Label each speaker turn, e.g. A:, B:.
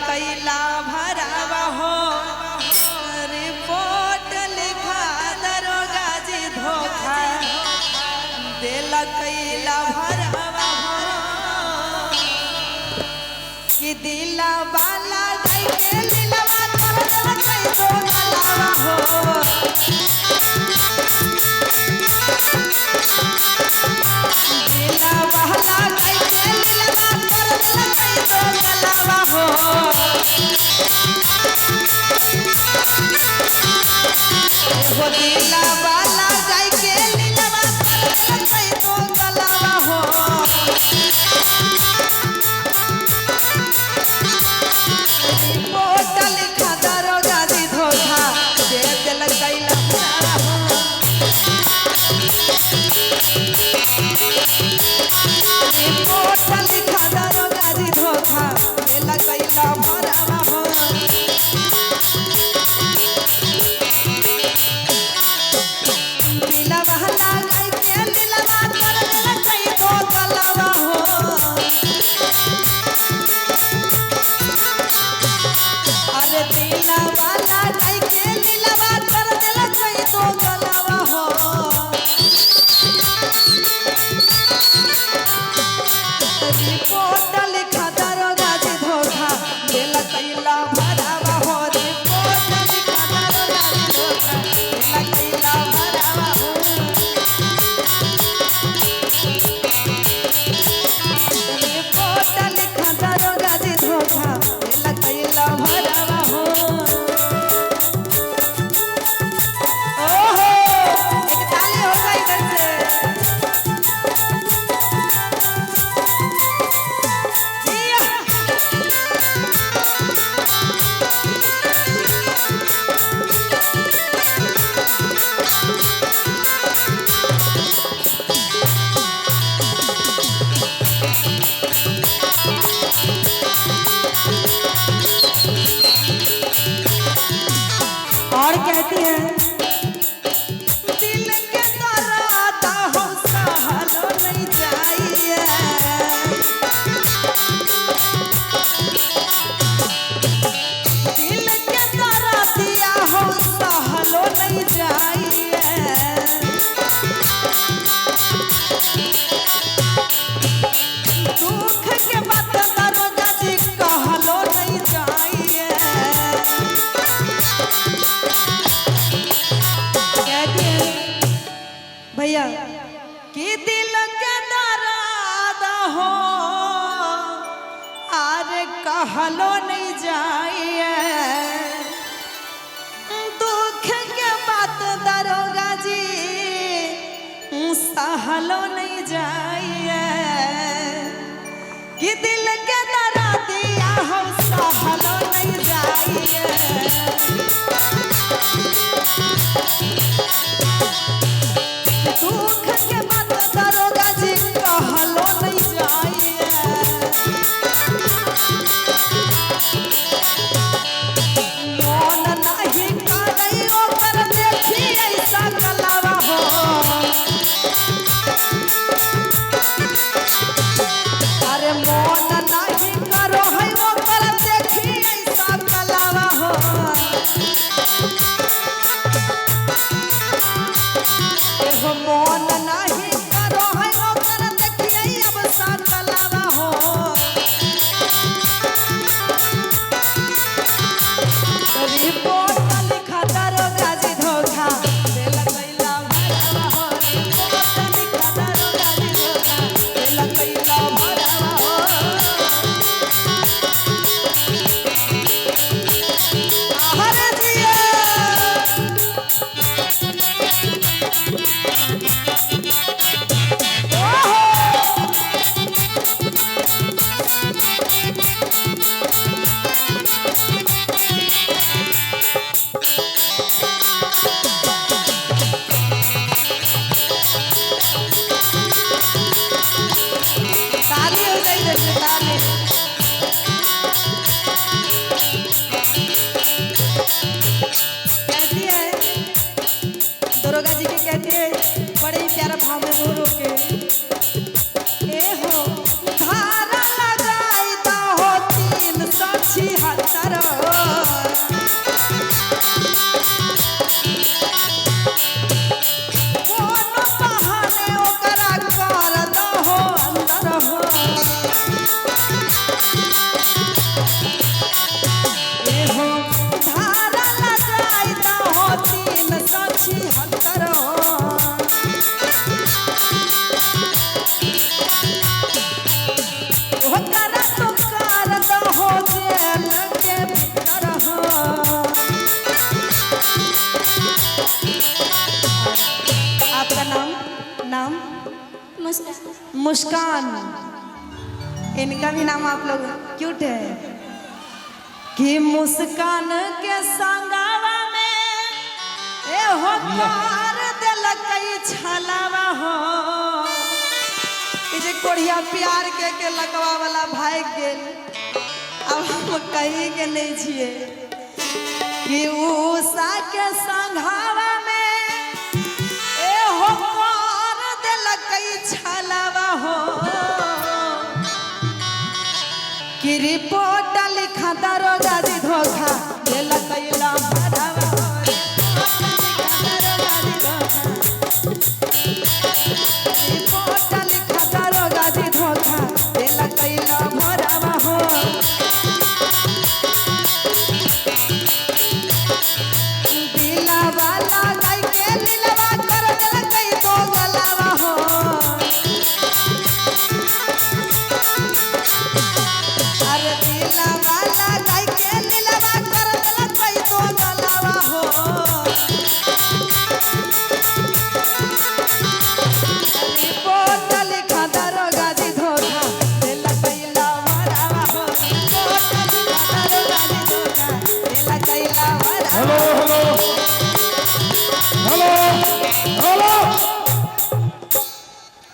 A: कैला भरावा हो रिपोर्ट लिखा दरोगा जी धोखा देला कैला भरावा हो कि दिला वाला गई के लीलावा कर कई दो गलावा हो दिला वाला गई के लीलावा कर कई दो गलावा हो हो दिला वाला गई के लीलावा कर कई दो गलावा हो रिपोर्ट लिखा दरोगा जी धोखा दे दिल कैला भरावा हो रिपोर्ट लिखा दरोगा जी धोखा देला कैला भरावा हो दिलवा लगाई के दिलवा कर देला कई दो गलावा हो अरे दिलवा लगाई के दिलवा कर देला कई दो गलावा हो रिपोर्ट लिखा दरोगा जी धोखा देला कैला भरावा हो रिपोर्ट लिखा दरोगा जी धोखा देला कैला भरावा हो रिपोर्ट लिखा दरोगा जी धोखा देला कैला भरावा हो ओहो एक ताली हो गई इधर से और कहती है दिल के दर्द हो सहलो नहीं जाइए दिल के दर्दिया हो सहलो नहीं जाइए दुख के बात दरोगा जी कहलो नहीं जाइए भैया कि दिल के दर्द हो आरे कहलो नहीं जाइए दुख के बात दरोगा जी सहलो नहीं जाइए कि दिल के दर्दिया हो सहलो नहीं जाइए दुख के बात दरोगा जी कहलो नहीं जाइए मन नहीं करई ओकर देखी ऐसा गलावा हो अरे मन मुस्कान, इनका भी नाम आप लोग क्यूट है कि मुस्कान के संगावा में ए हो तार दिल कई छलावा हो। जे कोढ़िया प्यार के लगवा वाला भाग गेल, अब हम कहीं के नहीं छिए कि उषा के संघावा में ए हो तार दिल कई छलावा हो। कि रिपोर्ट लिखा दरोगा जी धोखा